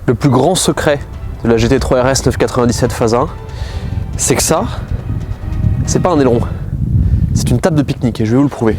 Le plus grand secret de la GT3 RS 997 phase 1, c'est que ça, c'est pas un aileron, c'est une table de pique-nique et je vais vous le prouver.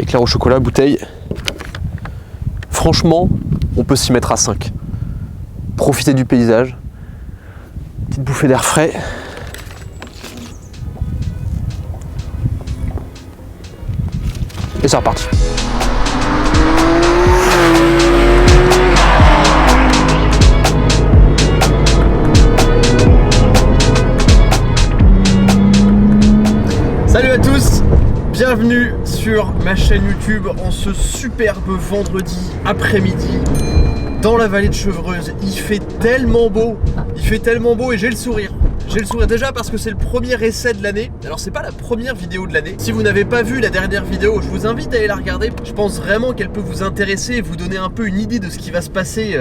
Éclair au chocolat, bouteille. Franchement, on peut s'y mettre à 5. Profiter du paysage, petite bouffée d'air frais. Et c'est reparti. Salut à tous, bienvenue sur ma chaîne YouTube en ce superbe vendredi après-midi dans la vallée de Chevreuse. Il fait tellement beau et j'ai le sourire. J'ai le sourire déjà parce que c'est le premier essai de l'année. Alors c'est pas la première vidéo de l'année. Si vous n'avez pas vu la dernière vidéo, je vous invite à aller la regarder. Je pense vraiment qu'elle peut vous intéresser et vous donner un peu une idée de ce qui va se passer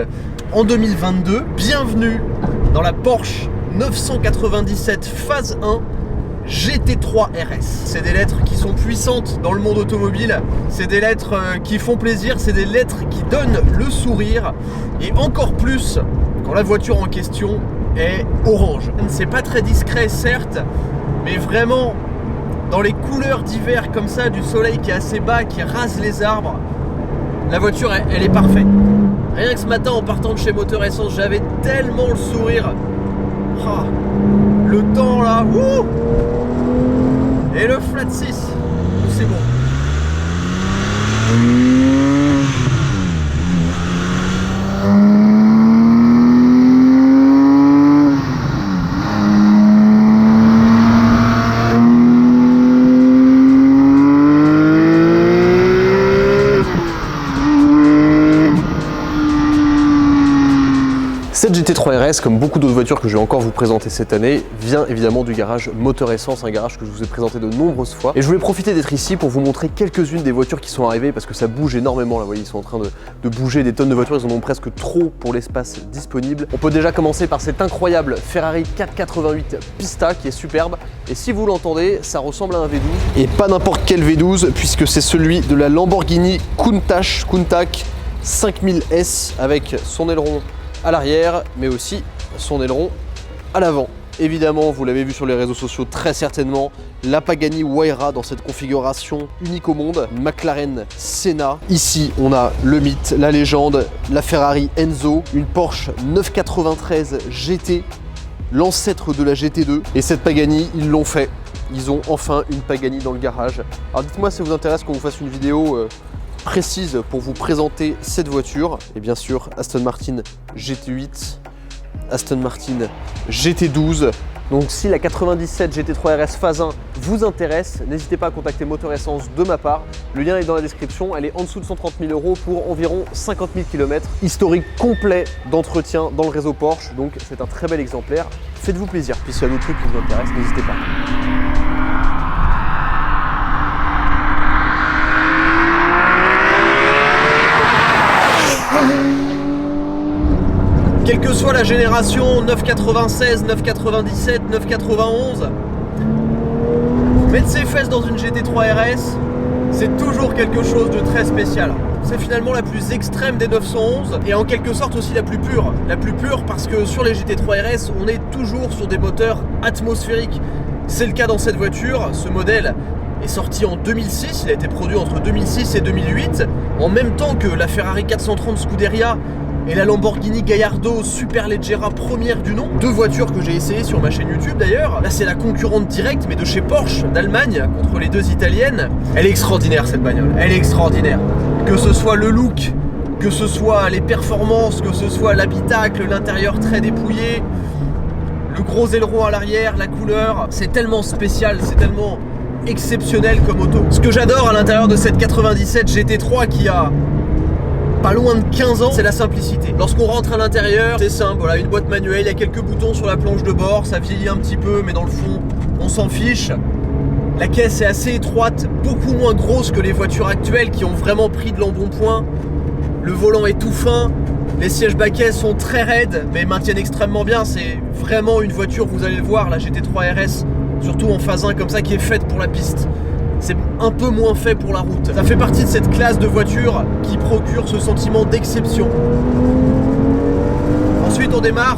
en 2022. Bienvenue dans la Porsche 997 phase 1 GT3 RS. C'est des lettres qui sont puissantes dans le monde automobile, c'est des lettres qui font plaisir, c'est des lettres qui donnent le sourire, et encore plus quand la voiture en question est orange. C'est pas très discret certes, mais vraiment dans les couleurs d'hiver comme ça, du soleil qui est assez bas, qui rase les arbres, la voiture elle est parfaite. Rien que ce matin en partant de chez Moteur Essence, j'avais tellement le sourire. Ah, le temps là, ouh, et le flat 6, c'est bon. Cette GT3 RS, comme beaucoup d'autres voitures que je vais encore vous présenter cette année, vient évidemment du garage Moteur Essence, un garage que je vous ai présenté de nombreuses fois. Et je voulais profiter d'être ici pour vous montrer quelques-unes des voitures qui sont arrivées parce que ça bouge énormément. Là, vous voyez, ils sont en train de bouger des tonnes de voitures, ils en ont presque trop pour l'espace disponible. On peut déjà commencer par cette incroyable Ferrari 488 Pista qui est superbe. Et si vous l'entendez, ça ressemble à un V12. Et pas n'importe quel V12 puisque c'est celui de la Lamborghini Countach 5000S avec son aileron à l'arrière, mais aussi son aileron à l'avant. Évidemment, vous l'avez vu sur les réseaux sociaux très certainement, la Pagani Huayra dans cette configuration unique au monde, McLaren Senna. Ici, on a le mythe, la légende, la Ferrari Enzo, une Porsche 993 GT, l'ancêtre de la GT2. Et cette Pagani, ils l'ont fait. Ils ont enfin une Pagani dans le garage. Alors dites-moi si ça vous intéresse qu'on vous fasse une vidéo précise pour vous présenter cette voiture. Et bien sûr, Aston Martin GT8, Aston Martin GT12. Donc si la 97 GT3 RS phase 1 vous intéresse, n'hésitez pas à contacter Moteur Essence de ma part. Le lien est dans la description, elle est en dessous de 130 000 € pour environ 50 000 km. Historique complet d'entretien dans le réseau Porsche, donc c'est un très bel exemplaire. Faites-vous plaisir, puis s'il y a d'autres trucs qui vous intéressent, n'hésitez pas. Quelle que soit la génération 996, 997, 991, mettre ses fesses dans une GT3 RS, c'est toujours quelque chose de très spécial. C'est finalement la plus extrême des 911 et en quelque sorte aussi la plus pure. La plus pure parce que sur les GT3 RS, on est toujours sur des moteurs atmosphériques. C'est le cas dans cette voiture. Ce modèle est sorti en 2006, il a été produit entre 2006 et 2008, en même temps que la Ferrari 430 Scuderia et la Lamborghini Gallardo Superleggera première du nom. Deux voitures que j'ai essayées sur ma chaîne YouTube d'ailleurs. Là c'est la concurrente directe mais de chez Porsche d'Allemagne contre les deux italiennes. Elle est extraordinaire cette bagnole, elle est extraordinaire. Que ce soit le look, que ce soit les performances, que ce soit l'habitacle, l'intérieur très dépouillé, le gros aileron à l'arrière, la couleur, c'est tellement spécial, c'est tellement exceptionnel comme auto. Ce que j'adore à l'intérieur de cette 97 GT3 qui a pas loin de 15 ans, c'est la simplicité. Lorsqu'on rentre à l'intérieur, c'est simple, voilà, une boîte manuelle, il y a quelques boutons sur la planche de bord, ça vieillit un petit peu, mais dans le fond, on s'en fiche. La caisse est assez étroite, beaucoup moins grosse que les voitures actuelles qui ont vraiment pris de l'embonpoint. Le volant est tout fin, les sièges baquets sont très raides, mais maintiennent extrêmement bien. C'est vraiment une voiture, vous allez le voir, la GT3 RS, surtout en phase 1 comme ça, qui est faite pour la piste. C'est un peu moins fait pour la route. Ça fait partie de cette classe de voitures qui procure ce sentiment d'exception. on démarre,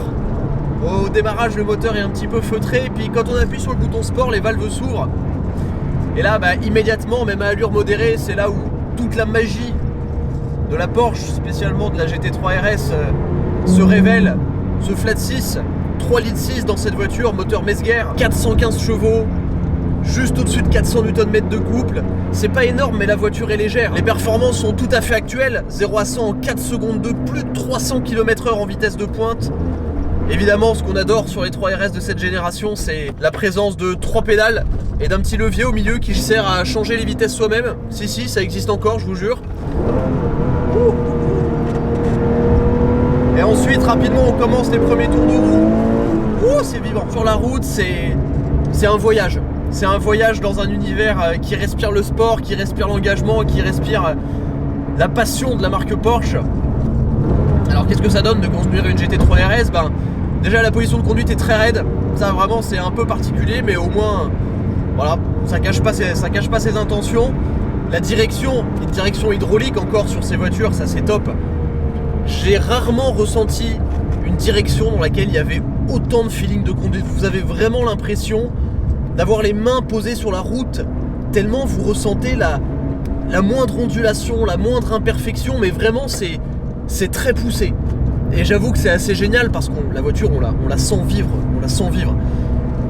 au démarrage le moteur est un petit peu feutré, puis quand on appuie sur le bouton sport, les valves s'ouvrent. Et là, immédiatement, même à allure modérée, c'est là où toute la magie de la Porsche, spécialement de la GT3 RS, se révèle. Ce flat 6, 3,6 litres dans cette voiture, moteur Mezger, 415 chevaux, juste au-dessus de 400 Nm de couple. C'est pas énorme, mais la voiture est légère. Les performances sont tout à fait actuelles, 0 à 100 en 4 secondes de plus de 300 km/h en vitesse de pointe. Évidemment, ce qu'on adore sur les 3 RS de cette génération, c'est la présence de 3 pédales et d'un petit levier au milieu qui sert à changer les vitesses soi-même. Si, ça existe encore, je vous jure. Et ensuite, rapidement, on commence les premiers tours de roue. C'est vivant. Sur la route, c'est un voyage. C'est un voyage dans un univers qui respire le sport, qui respire l'engagement, qui respire la passion de la marque Porsche. Alors, qu'est-ce que ça donne de conduire une GT3 RS? Déjà, la position de conduite est très raide. Ça, vraiment, c'est un peu particulier, mais au moins, voilà, ça cache pas ses intentions. La direction, une direction hydraulique encore sur ces voitures, ça c'est top. J'ai rarement ressenti une direction dans laquelle il y avait autant de feeling de conduite. Vous avez vraiment l'impression d'avoir les mains posées sur la route, tellement vous ressentez la moindre ondulation, la moindre imperfection, mais vraiment c'est très poussé. Et j'avoue que c'est assez génial parce que la voiture, on la sent vivre,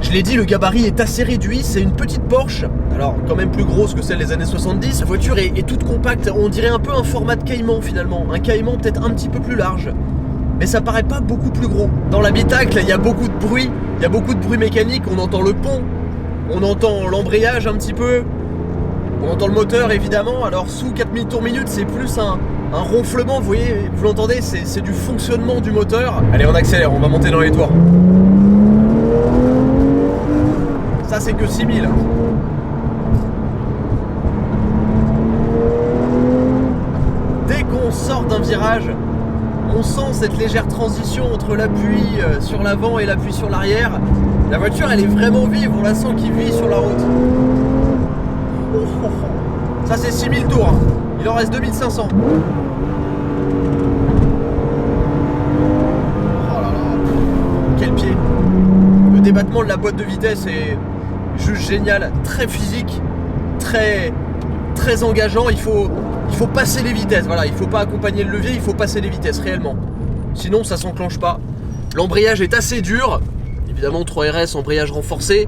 Je l'ai dit, le gabarit est assez réduit, c'est une petite Porsche, alors quand même plus grosse que celle des années 70. La voiture est toute compacte, on dirait un peu un format de Cayman finalement, un Cayman peut-être un petit peu plus large, mais ça paraît pas beaucoup plus gros. Dans l'habitacle, il y a beaucoup de bruit, mécanique, on entend le pont, on entend l'embrayage un petit peu, on entend le moteur évidemment, alors sous 4000 tours minute c'est plus un ronflement, vous voyez, vous l'entendez, c'est du fonctionnement du moteur. Allez, on accélère, on va monter dans les tours. Ça c'est que 6000. Dès qu'on sort d'un virage, on sent cette légère transition entre l'appui sur l'avant et l'appui sur l'arrière. La voiture elle est vraiment vive, on la sent qui vit sur la route. Ça c'est 6000 tours, il en reste 2500. Oh là là, quel pied. Le débattement de la boîte de vitesse est juste génial, très physique, très engageant. Il faut passer les vitesses, voilà, il faut pas accompagner le levier, il faut passer les vitesses réellement. Sinon ça s'enclenche pas. L'embrayage est assez dur, évidemment 3 RS, embrayage renforcé.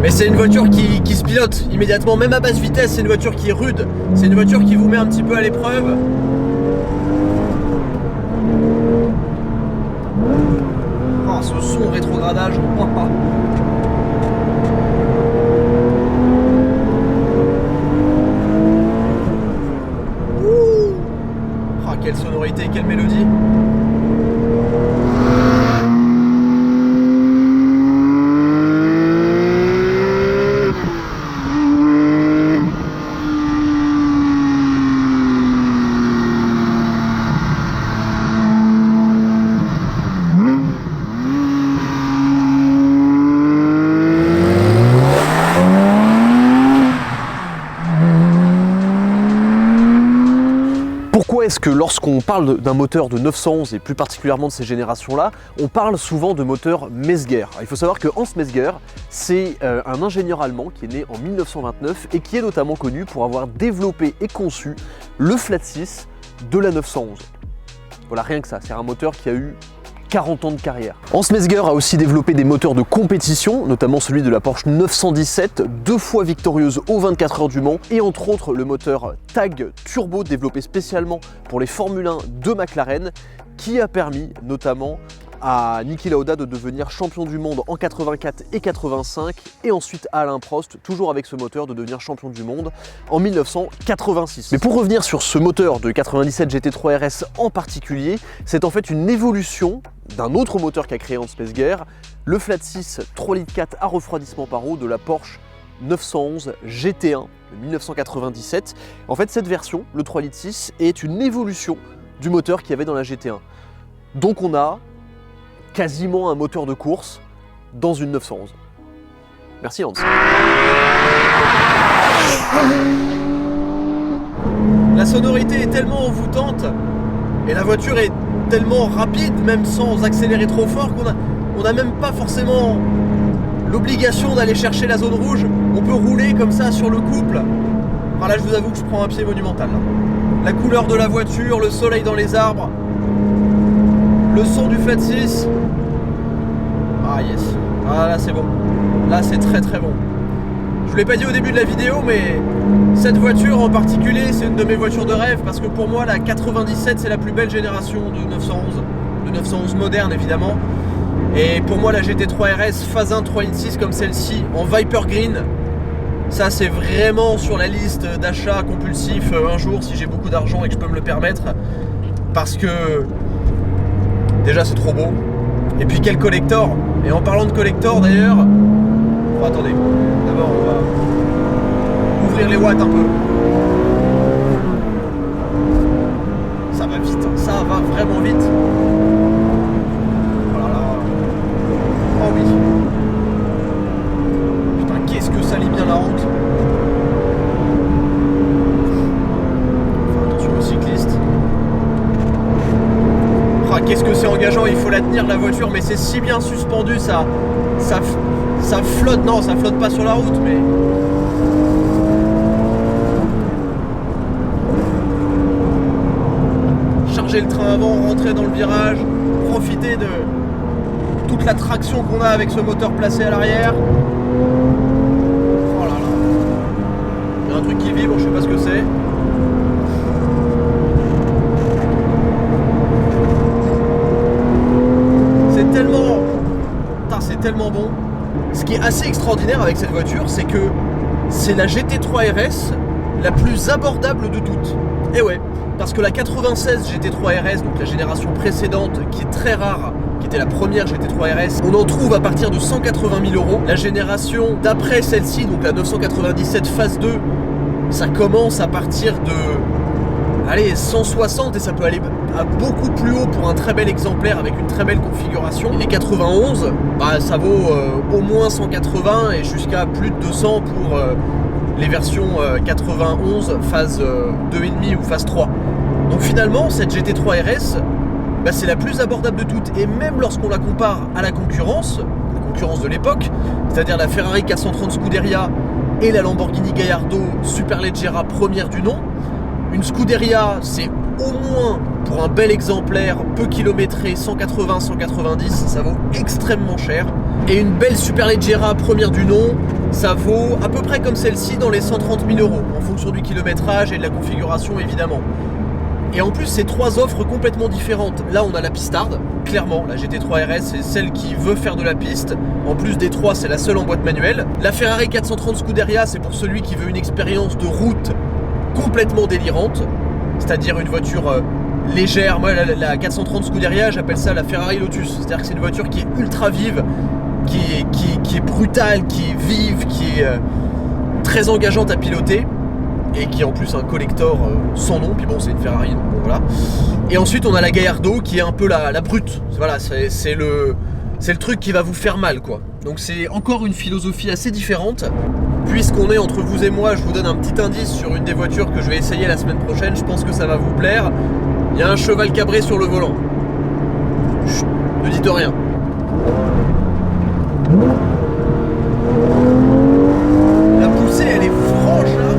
Mais c'est une voiture qui se pilote immédiatement, même à basse vitesse, c'est une voiture qui est rude, c'est une voiture qui vous met un petit peu à l'épreuve. Oh, ce son rétrogradage. Oh, quelle sonorité, quelle mélodie. Pourquoi est-ce que lorsqu'on parle d'un moteur de 911 et plus particulièrement de ces générations-là, on parle souvent de moteur Mezger? Il faut savoir que Hans Mezger, c'est un ingénieur allemand qui est né en 1929 et qui est notamment connu pour avoir développé et conçu le flat 6 de la 911. Voilà, rien que ça, c'est un moteur qui a eu 40 ans de carrière. Hans Mezger a aussi développé des moteurs de compétition, notamment celui de la Porsche 917, 2 fois victorieuse aux 24 heures du Mans, et entre autres le moteur TAG Turbo développé spécialement pour les Formule 1 de McLaren, qui a permis notamment à Niki Lauda de devenir champion du monde en 84 et 85, et ensuite à Alain Prost, toujours avec ce moteur, de devenir champion du monde en 1986. Mais pour revenir sur ce moteur de 97 GT3 RS en particulier, c'est en fait une évolution d'un autre moteur qu'a créé Hans Mezger, le flat 6 3,4 litres à refroidissement par eau de la Porsche 911 GT1 de 1997. En fait, cette version, le 3,6 litres, est une évolution du moteur qu'il y avait dans la GT1. Donc on a quasiment un moteur de course dans une 911. Merci Hans. La sonorité est tellement envoûtante et la voiture est tellement rapide, même sans accélérer trop fort, qu'on n'a même pas forcément l'obligation d'aller chercher la zone rouge. On peut rouler comme ça sur le couple. Alors là, je vous avoue que je prends un pied monumental. Là. La couleur de la voiture, le soleil dans les arbres, le son du flat 6. Ah yes. Ah là c'est bon. Là c'est très très bon. Je vous l'ai pas dit au début de la vidéo, mais cette voiture en particulier, c'est une de mes voitures de rêve parce que pour moi la 97 c'est la plus belle génération de 911. De 911 moderne évidemment. Et pour moi la GT3 RS phase 1 3.6 comme celle-ci en Viper Green, ça c'est vraiment sur la liste d'achat compulsif un jour si j'ai beaucoup d'argent et que je peux me le permettre. Parce que déjà c'est trop beau. Et puis quel collector. Et en parlant de collector d'ailleurs, oh, attendez, d'abord on va ouvrir les watts un peu. Ça va vite, ça va vraiment vite. Oh là là. Oh oui. Putain, qu'est-ce que ça lit bien la route. Enfin, attention aux cyclistes. Ah, qu'est-ce que c'est engageant, il faut la tenir la voiture, mais c'est si bien suspendu, ça flotte, non ça flotte pas sur la route, mais charger le train avant, rentrer dans le virage, profiter de toute la traction qu'on a avec ce moteur placé à l'arrière. Oh là là, il y a un truc qui vibre, je sais pas ce que c'est. C'est tellement bon. Ce qui est assez extraordinaire avec cette voiture, c'est que c'est la GT3 RS la plus abordable de toutes. Et ouais, parce que la 96 GT3 RS, donc la génération précédente, qui est très rare, qui était la première GT3 RS, on en trouve à partir de 180 000 €. La génération d'après celle-ci, donc la 997 phase 2, ça commence à partir de... allez, 160 et ça peut aller à beaucoup plus haut pour un très bel exemplaire avec une très belle configuration. Et les 91, bah, ça vaut au moins 180 et jusqu'à plus de 200 pour les versions 91 phase 2,5 ou phase 3. Donc finalement, cette GT3 RS, bah, c'est la plus abordable de toutes. Et même lorsqu'on la compare à la concurrence de l'époque, c'est-à-dire la Ferrari 430 Scuderia et la Lamborghini Gallardo Superleggera première du nom, une Scuderia, c'est au moins, pour un bel exemplaire, peu kilométré, 180-190, ça vaut extrêmement cher. Et une belle Superleggera première du nom, ça vaut à peu près comme celle-ci dans les 130 000 €, en fonction du kilométrage et de la configuration évidemment. Et en plus, c'est trois offres complètement différentes. Là, on a la pistarde, clairement, la GT3 RS, c'est celle qui veut faire de la piste. En plus des trois, c'est la seule en boîte manuelle. La Ferrari 430 Scuderia, c'est pour celui qui veut une expérience de route complètement délirante, c'est-à-dire une voiture légère. Moi la 430 Scuderia, j'appelle ça la Ferrari Lotus, c'est-à-dire que c'est une voiture qui est ultra vive, qui est brutale, qui est vive, qui est très engageante à piloter et qui est en plus un collector sans nom, puis bon c'est une Ferrari donc bon, voilà. Et ensuite on a la Gallardo qui est un peu la brute, voilà, c'est le truc qui va vous faire mal quoi. Donc c'est encore une philosophie assez différente. Puisqu'on est entre vous et moi, je vous donne un petit indice sur une des voitures que je vais essayer la semaine prochaine, je pense que ça va vous plaire. Il y a un cheval cabré sur le volant. Chut, ne dites rien. La poussée, elle est franche là.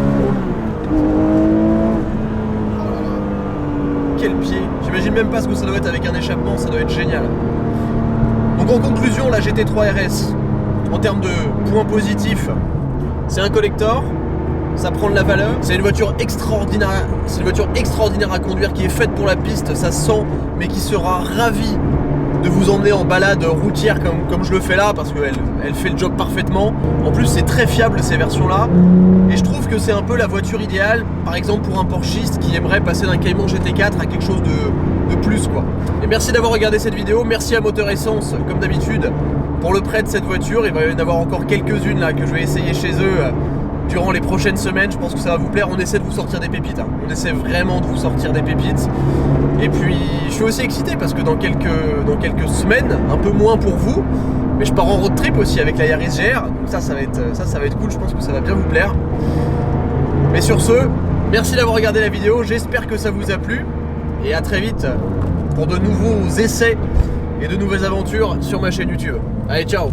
Oh là là. Quel pied. J'imagine même pas ce que ça doit être avec un échappement, ça doit être génial. Donc en conclusion, la GT3 RS, en termes de points positifs, c'est un collector, ça prend de la valeur, c'est une voiture extraordinaire, à conduire qui est faite pour la piste, ça sent, mais qui sera ravie de vous emmener en balade routière comme je le fais là, parce qu'elle fait le job parfaitement. En plus c'est très fiable ces versions là, et je trouve que c'est un peu la voiture idéale, par exemple pour un porschiste qui aimerait passer d'un Cayman GT4 à quelque chose de plus quoi. Et merci d'avoir regardé cette vidéo, merci à Moteur Essence comme d'habitude pour le prêt de cette voiture. Il va y en avoir encore quelques-unes là que je vais essayer chez eux durant les prochaines semaines. Je pense que ça va vous plaire. On essaie de vous sortir des pépites, hein. On essaie vraiment de vous sortir des pépites. Et puis je suis aussi excité parce que dans quelques semaines, un peu moins pour vous, mais je pars en road trip aussi avec la Yaris GR. Donc ça va être cool. Je pense que ça va bien vous plaire. Mais sur ce, merci d'avoir regardé la vidéo. J'espère que ça vous a plu et à très vite pour de nouveaux essais et de nouvelles aventures sur ma chaîne YouTube. Allez, ciao!